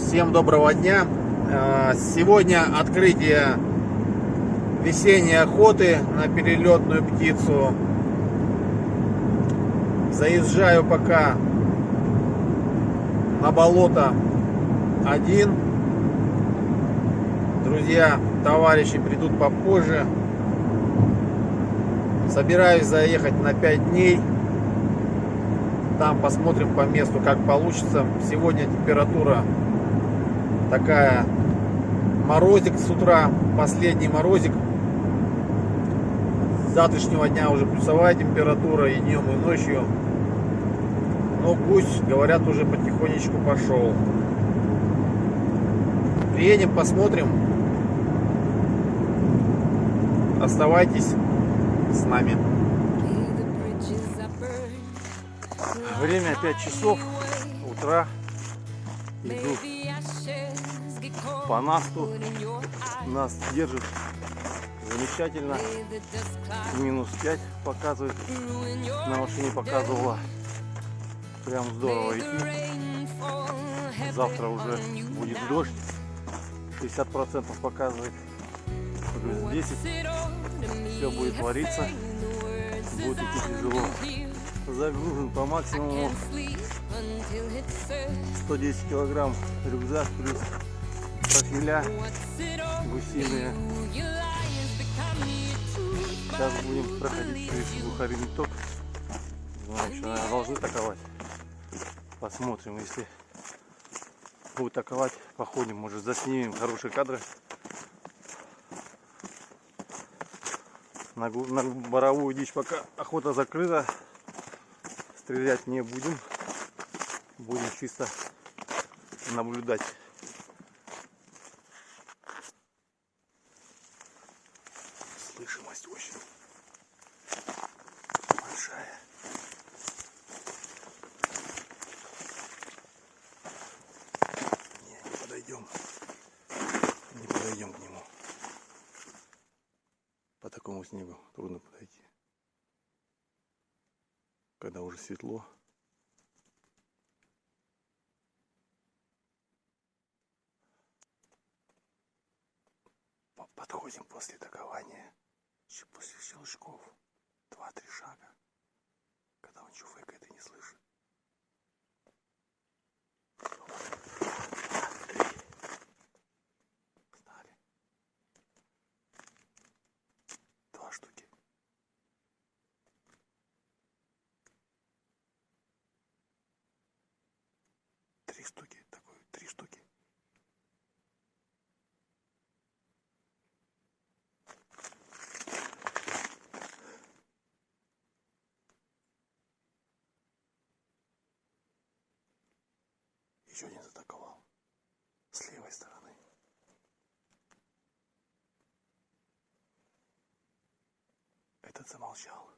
Всем доброго дня. Сегодня открытие весенней охоты на перелетную птицу. Заезжаю пока на болото один. Друзья, товарищи придут попозже. Собираюсь заехать на 5 дней. Там посмотрим по месту, как получится. Сегодня температура такая, морозик с утра, последний морозик. С завтрашнего дня уже плюсовая температура и днем, и ночью. Но гусь, говорят, уже потихонечку пошел. Приедем, посмотрим. Оставайтесь с нами. Время 5 часов утра. Иду по насту. Нас держит замечательно. Минус 5 показывает. На машине показывала. Прям здорово идти. Завтра уже будет дождь. 60% показывает. Плюс 10. Все будет вариться. Будет идти тяжело. Загружен по максимуму. 110 килограмм рюкзак плюс профиля гусиные. Сейчас будем проходить через Бухарин ток. Значит, должны таковать. Посмотрим, если будет таковать, походим, может заснимем хорошие кадры. На боровую дичь пока охота закрыта. Стрелять не будем. Будем чисто наблюдать. Слышимость очень большая. Не подойдем. Не подойдем к нему. По такому снегу трудно подойти. Когда уже светло. Подходим после такования, после щелчков, 2-3 шага, когда он чуфыкает и не слышит. Встали. 2 штуки. 3 штуки, такой, 3 штуки. Еще один затаковал с левой стороны. Этот замолчал.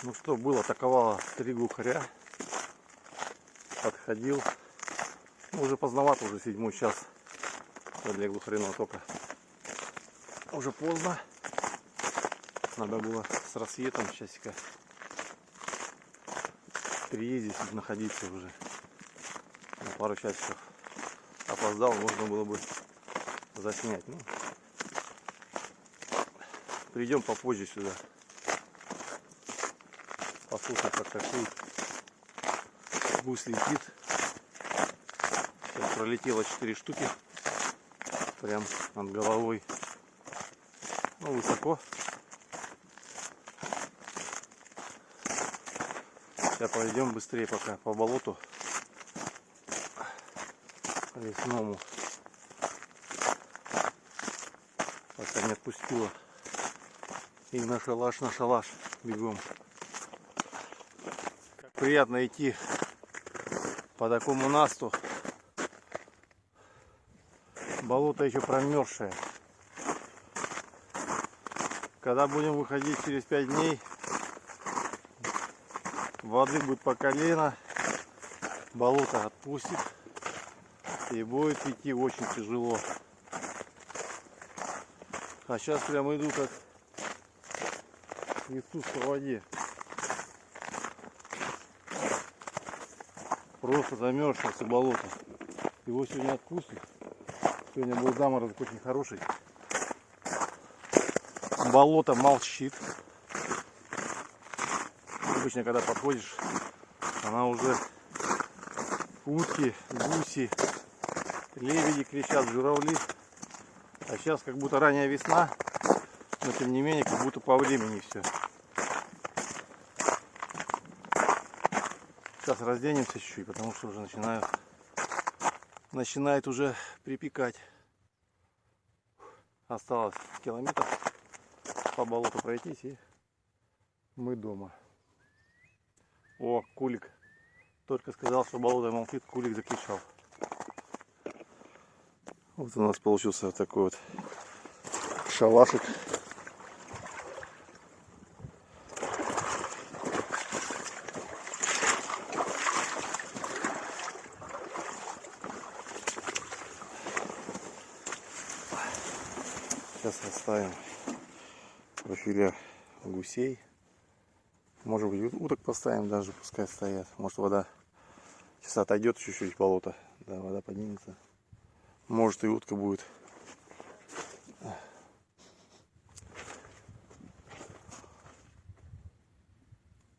Ну что, было, атаковало 3 глухаря. Подходил. Ну, уже поздновато, уже 7 час для глухариного тока. Уже поздно. Надо было с рассветом часика 3 здесь находиться уже. На пару часиков. Опоздал, можно было бы заснять. Ну, придем попозже сюда. Послушать, как такой гусь летит. Сейчас пролетело 4 штуки. Прям над головой. Ну, высоко. Сейчас пойдем быстрее пока по болоту лесному. Пока не отпустила. И на шалаш бегом. Как приятно идти по такому насту. Болото еще промерзшее. Когда будем выходить через 5 дней, воды будет по колено, болото отпустит и будет идти очень тяжело. А сейчас прямо иду как Иисус по воде. Просто замерзшееся болото. Его сегодня отпустят. Сегодня был заморозок очень хороший. Болото молчит. Обычно, когда подходишь, она уже утки, гуси, лебеди кричат, журавли. А сейчас как будто ранняя весна, но тем не менее, как будто по времени все. Сейчас разденемся чуть-чуть, потому что уже начинает уже припекать. Осталось километр по болоту пройтись, и мы дома. О, кулик. Только сказал, что болото молчит, кулик закричал. Вот у нас получился такой вот шалашик. Сейчас оставим профиля гусей. Может быть, уток поставим даже, пускай стоят. Может, вода сейчас отойдет чуть-чуть болото. Да, вода поднимется. Может, и утка будет.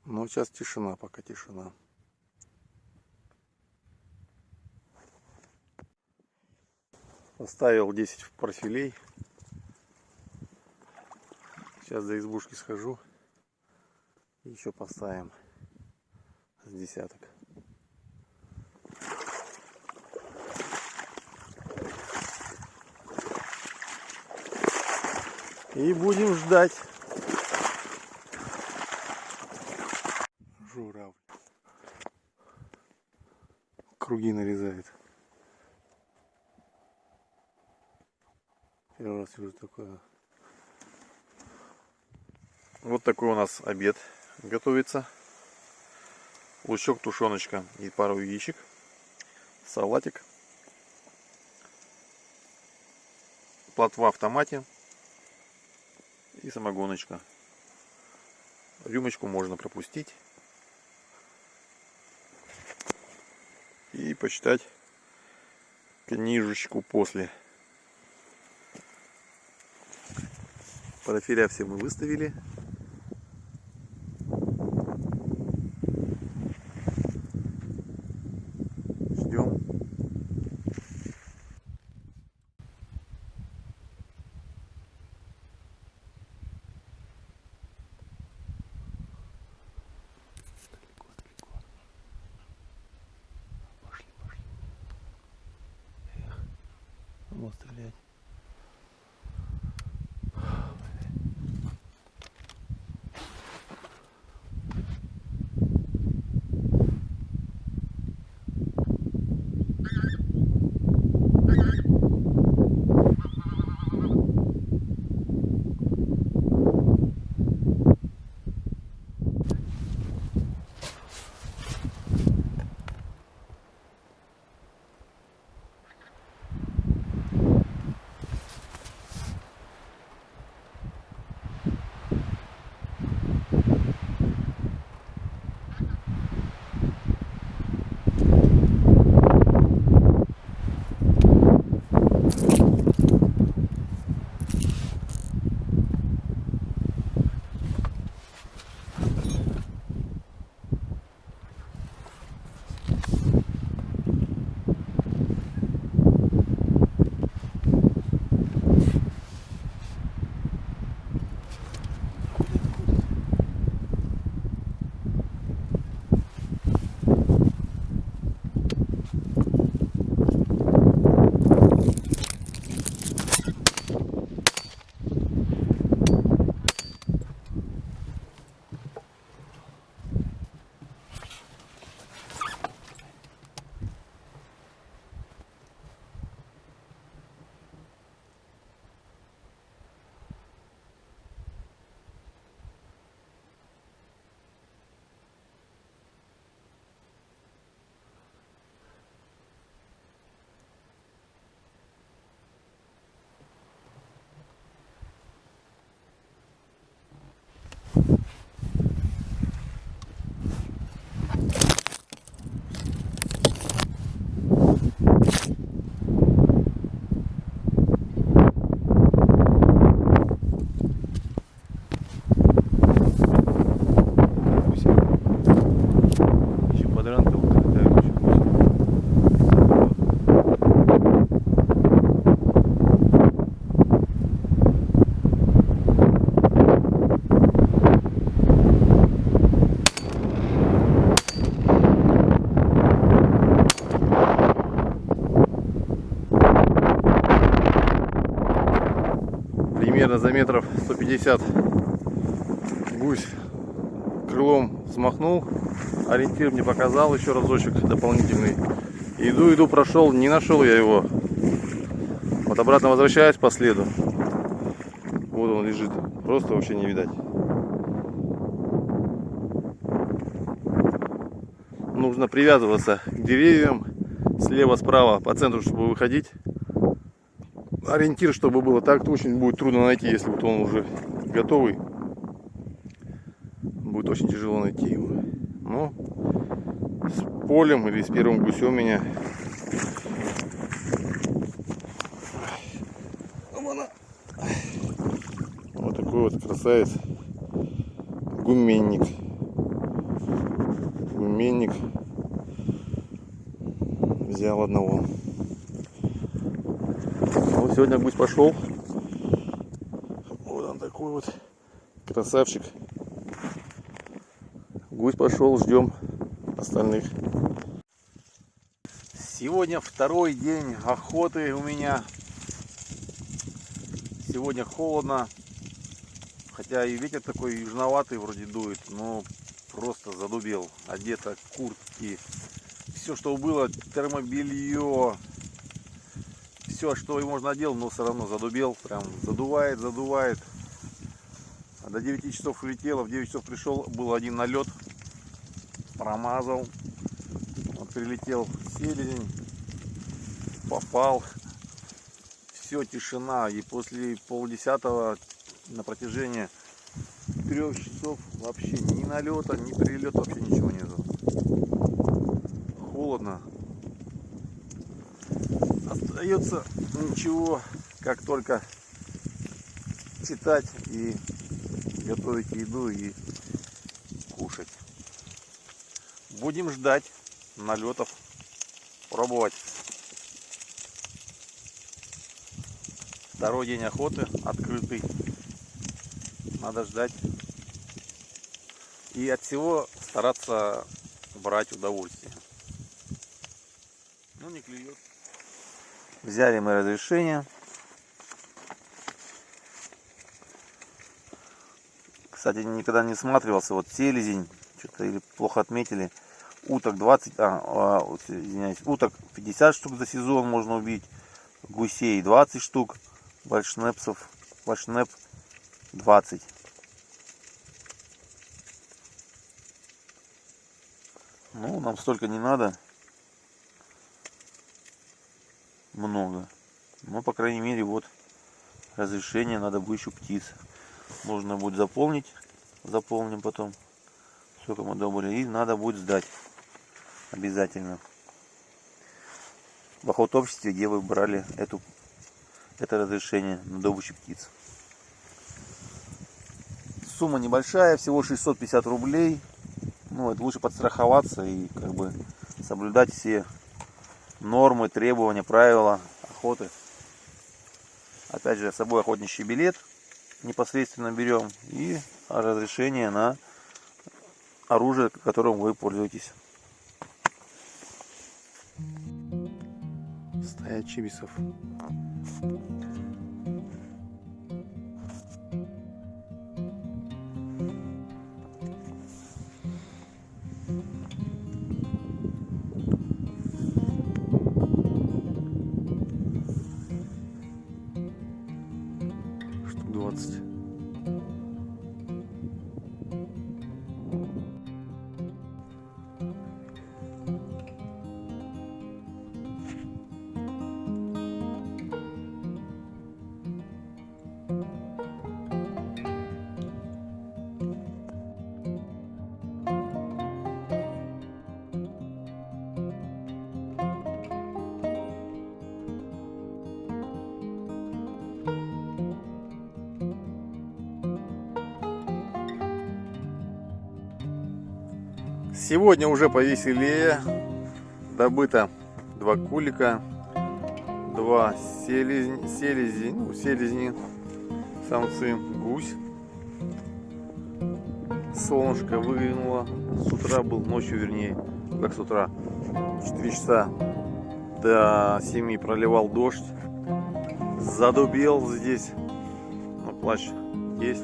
Но сейчас тишина, пока тишина. Поставил 10 профилей. Сейчас до избушки схожу. И еще поставим с десяток. И будем ждать. Журавль. Круги нарезает. Первый раз вижу такое. Вот такой у нас обед готовится. Лучок, тушеночка и пару яичек. Салатик. Плотва в томате. И самогоночка. Рюмочку можно пропустить. И почитать книжечку после. Профиля все мы выставили. Ждем. Пошли. Эх, надо стрелять. примерно за метров 150 гусь крылом взмахнул. Ориентир мне показал еще разочек дополнительный. Иду, прошел, не нашел я его. Вот обратно возвращаюсь по следу. Вот он лежит. Просто вообще не видать. Нужно привязываться к деревьям. Слева-справа по центру, чтобы выходить. Ориентир, чтобы было так, очень будет трудно найти, если вот он уже готовый. Будет очень тяжело найти его. Но с полем или с первым гусем меня. Вот такой вот красавец. Гуменник. Гуменник. Взял одного. Вот сегодня гусь пошел. Вот он такой вот красавчик. Гусь пошел, ждем остальных. Сегодня второй день охоты у меня. Сегодня холодно, хотя и ветер такой южноватый вроде дует, но просто задубел. Одето куртки, все что было, термобелье, все что можно надел, но все равно задубел, прям задувает. До 9 часов улетело, в 9 часов пришел, был один налет, промазал, вот прилетел селезень, попал. Все, тишина. И после 9:30 на протяжении 3 часов вообще ни налета, ни прилета, вообще ничего нету. Холодно. Остается ничего, как только читать и готовить еду и кушать. Будем ждать налетов, пробовать. Второй день охоты, открытый. Надо ждать. И от всего стараться брать удовольствие. Ну, не клюет. Взяли мы разрешение. Кстати, никогда не всматривался. Вот селезень, что-то или плохо отметили. Уток 20, извиняюсь, уток 50 штук за сезон можно убить. Гусей 20 штук. Вальшнепсов, вальшнеп 20. Ну, нам столько не надо. Много. Но, по крайней мере, вот разрешение, надо будет еще птиц. Нужно будет заполнить. Заполним потом. Сколько мы добыли. И надо будет сдать. Обязательно. В охотовществе, где вы брали это разрешение на добычу птиц. Сумма небольшая, всего 650 рублей. Ну, это лучше подстраховаться и как бы соблюдать все нормы, требования, правила охоты. Опять же, с собой охотничий билет непосредственно берем и разрешение на оружие, которым вы пользуетесь. Стая чибисов. Штук 20. Сегодня уже повеселее. Добыто 2 кулика, 2 селезни, самцы, гусь. Солнышко выглянуло. С утра был, ночью вернее, как с утра. 4 часа до 7 проливал дождь. Задубел здесь. плащ есть.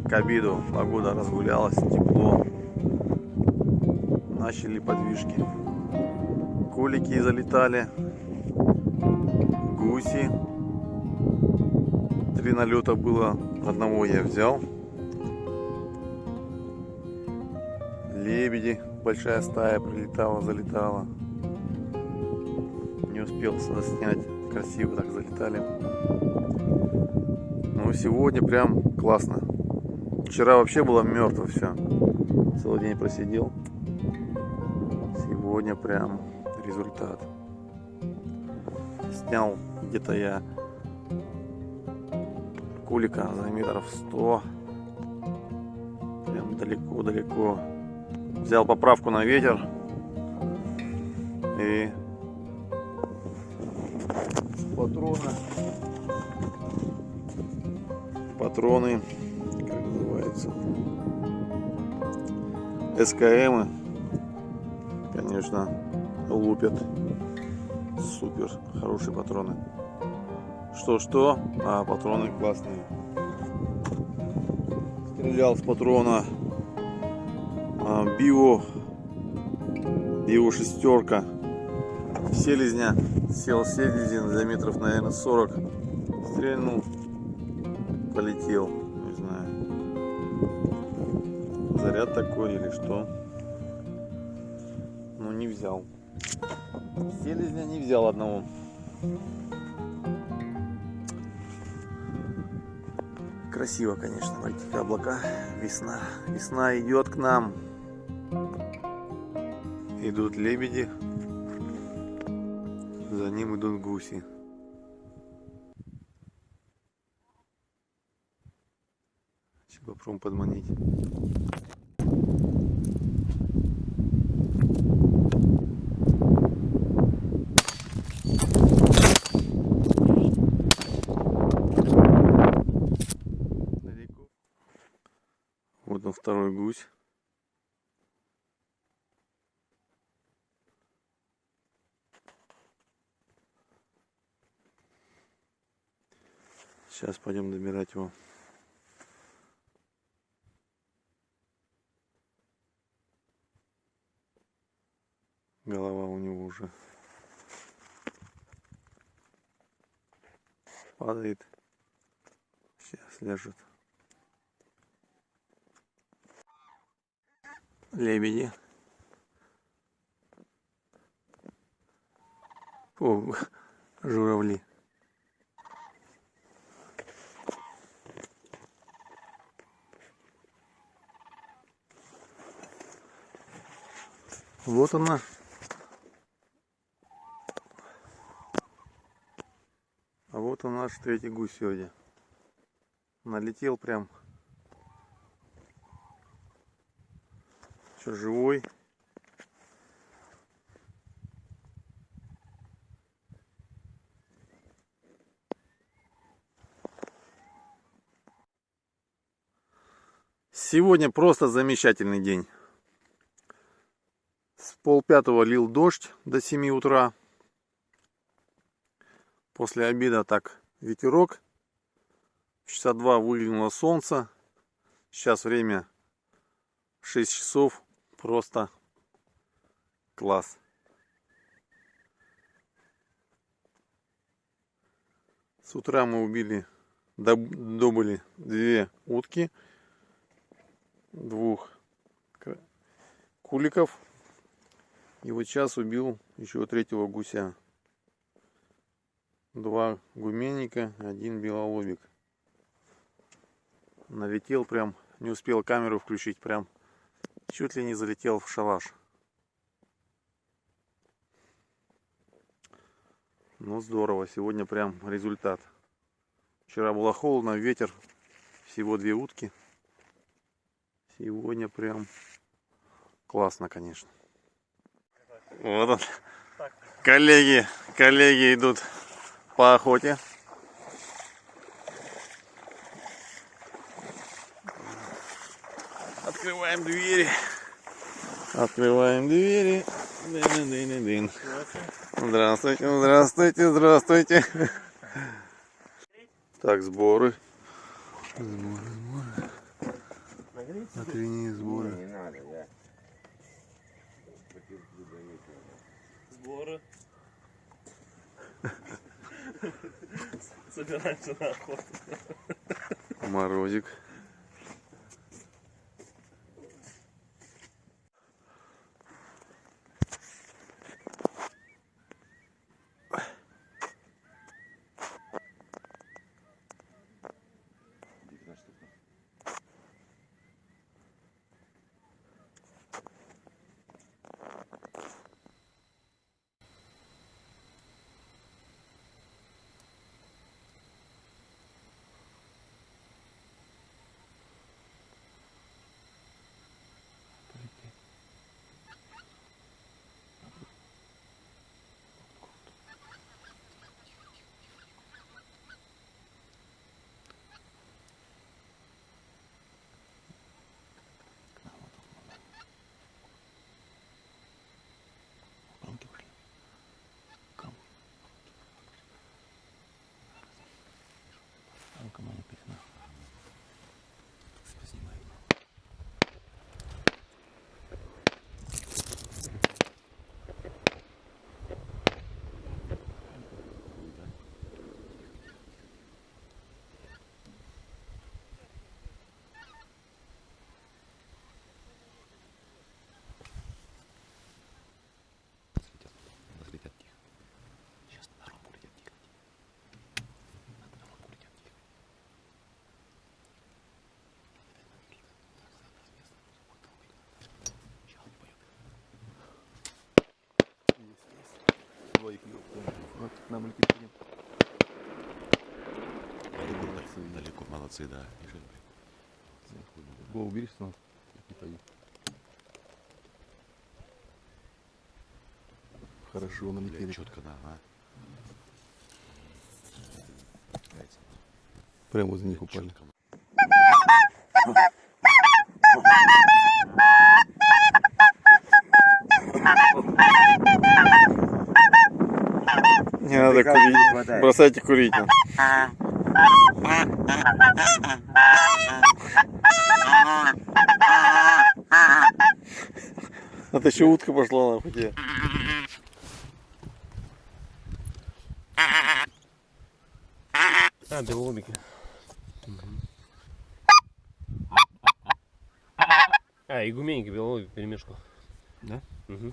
К обеду погода разгулялась, тепло. Начали подвижки. Кулики залетали. Гуси. 3 налета было. Одного я взял. Лебеди. Большая стая прилетала, залетала. Не успел снять. Красиво так залетали. Ну, сегодня прям классно. Вчера вообще было мертво все. Целый день просидел. Сегодня прям результат. Снял где-то я кулика за метров 100. Прям далеко-далеко. Взял поправку на ветер. И патроны, как называется, СКМ, конечно, лупят. Супер хорошие патроны. Что, а патроны классные. Стрелял с патрона Био шестерка. Селезня. Сел селезень за метров, наверное, 40. Стрельнул. Полетел. Не знаю. Заряд такой или что. Но не взял. Селезня не взял одного. Красиво, конечно, смотрите, облака. Весна. Весна идет к нам. Идут лебеди. За ним идут гуси. Сейчас попробуем подманить. Далеко. Вот он, второй гусь. Сейчас пойдем добирать его. Голова у него уже падает. Сейчас ляжет. Лебеди. О, журавли. Вот она. А вот он, наш третий гусь сегодня. Налетел прям. Еще живой. Сегодня просто замечательный день. С 4:30 лил дождь до 7 утра. После обеда так ветерок. В часа 2 выглянуло солнце. Сейчас время 6 часов. Просто класс. С утра мы добыли 2 утки, 2 куликов. И вот сейчас убил еще 3-го гуся. 2 гуменника, 1 белолобик. Налетел прям, не успел камеру включить, прям чуть ли не залетел в шалаш. Ну здорово, сегодня прям результат. Вчера было холодно, ветер, всего 2 утки. Сегодня прям классно, конечно. Вот он. Коллеги идут по охоте. Открываем двери. Открываем двери. Здравствуйте, здравствуйте, здравствуйте. Так, сборы. Утренние сборы. Не надо, я. Сборы. Собираемся на охоту. Морозик. Вот нам летит. Далеко, молодцы, да. Голову убери, что не пойди. Хорошо, налетели. Четко, да, а? Прямо возле них упали. Чётко. Не надо курить. Бросайте курить. Это еще утка пошла нахуй тебе. А, белолобики. А, и гуменники, белолобик, перемешку. Да? Угу.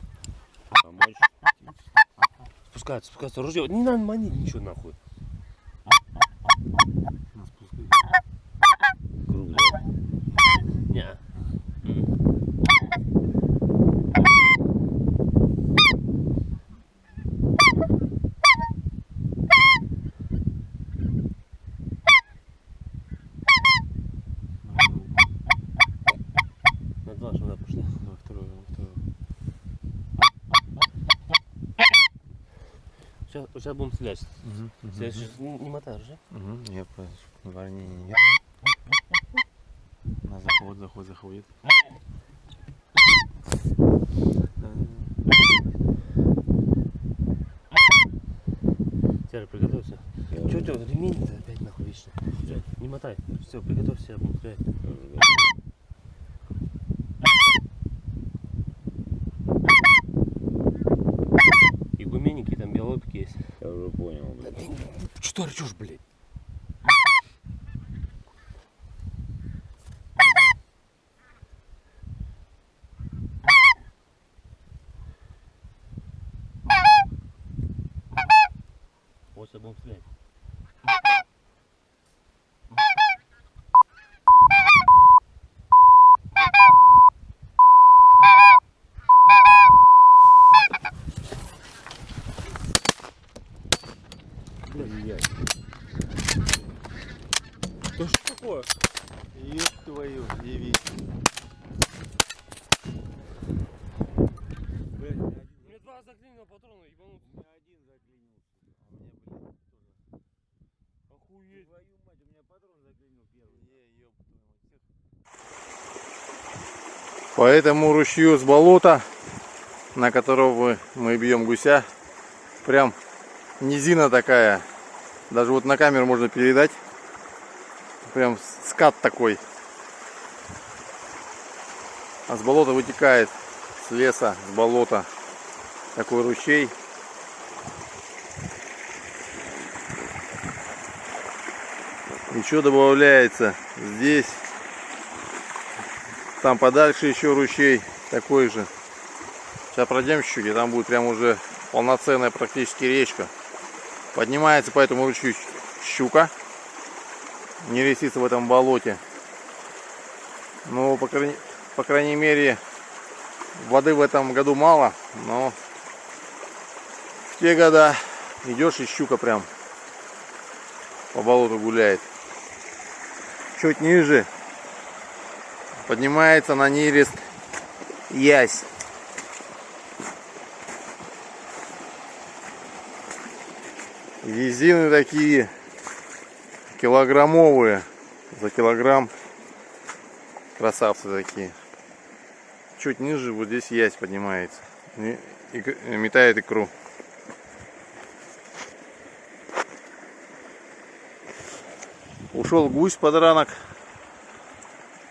Помочь? Спускаться. Ружье. Не надо манить ничего нахуй. Круг, да. Не. На два сюда пошли. На второй. Сейчас будем стрелять. Сейчас не мотай уже. Я по волнению нет. На заход заходит. Серый, приготовься. Че у тебя ремень-то опять нахуй вечно? Не мотай. Все, приготовься, будем стрелять. И гуменники, там белопики есть. Я уже понял, блядь. Что рычешь, блядь? Вот сейчас будем стрелять. Да что такое? Ёб твою, девица. У меня два заклиненного патрона ебанут. У меня один заклинился. А мне, блин, тоже. Охуеть. Твою мать, у меня патрон заклинил первый. Ёб твою мать. По этому ручью с болота, на которого мы бьем гуся, прям низина такая. Даже вот на камеру можно передать. Прям скат такой. А с болота вытекает, с леса, с болота такой ручей. Еще добавляется здесь. Там подальше еще ручей такой же. Сейчас пройдем чуть-чуть, и там будет прям уже полноценная практически речка. Поднимается по этому ручью щука. Не ресится в этом болоте. Но по крайней мере воды в этом году мало. Но в те года идешь, и щука прям по болоту гуляет. Чуть ниже поднимается на нерест ясь. Резины такие килограммовые, за килограмм. Красавцы такие. Чуть ниже вот здесь ясь поднимается и метает икру. Ушел гусь под ранок.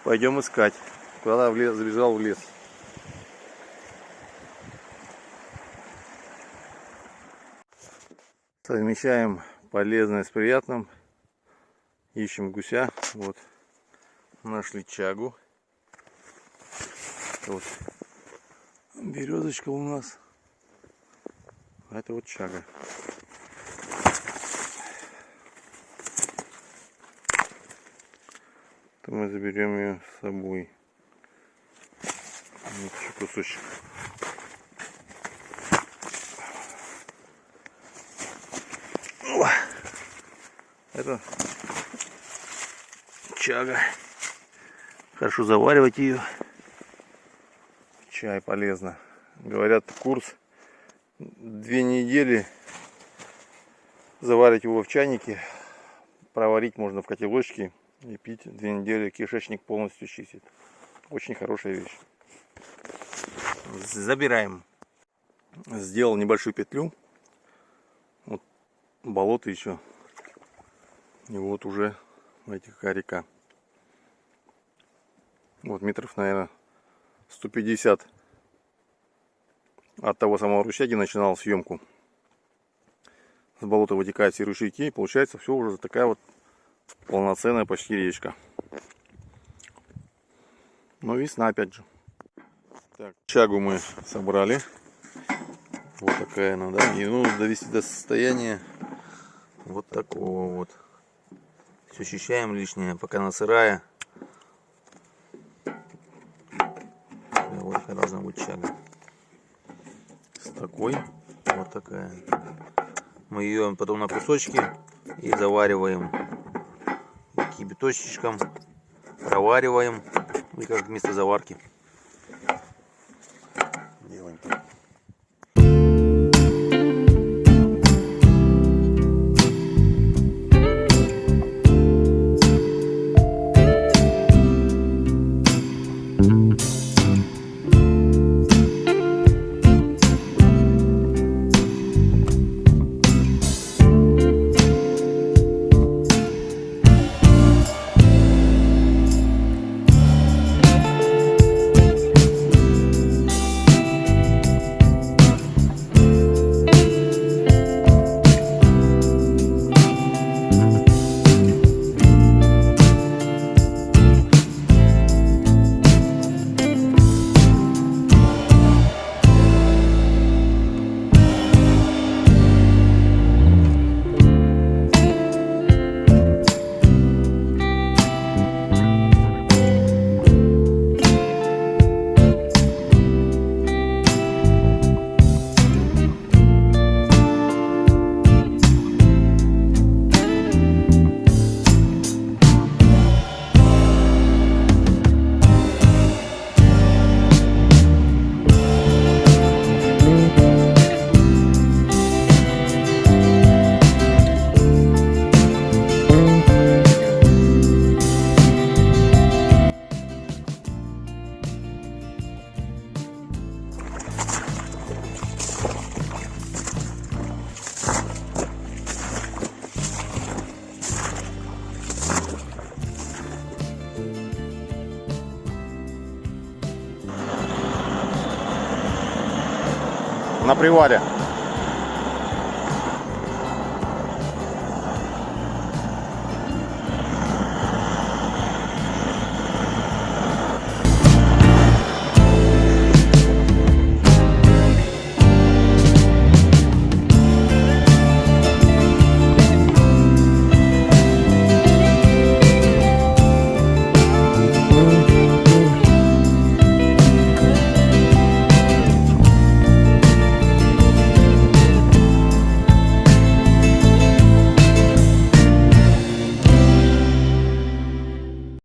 Пойдем искать. Куда забежал в лес. Совмещаем полезное с приятным. Ищем гуся. Вот. Нашли чагу. Вот. Березочка у нас. А это вот чага. То мы заберем ее с собой. Вот еще кусочек. Это чага. Хорошо заваривать ее. Чай полезно. Говорят, курс 2 недели заварить его в чайнике. Проварить можно в котелочке и пить 2 недели. Кишечник полностью чистит. Очень хорошая вещь. Забираем. Сделал небольшую петлю. Вот болото еще. И вот уже, смотрите, какая река. Вот метров, наверное, 150 от того самого ручья, где начинал съемку. С болота вытекают все ручейки, и получается все уже такая вот полноценная почти речка. Но весна опять же. Так, чагу мы собрали. Вот такая она, да? И ну, довести до состояния вот такого вот. Все очищаем лишнее, пока она сырая. Вот такая должна быть чага. С такой, вот такая. Мы ее потом на кусочки и завариваем кипяточечком, провариваем и как вместо заварки. Делаем так. на привале.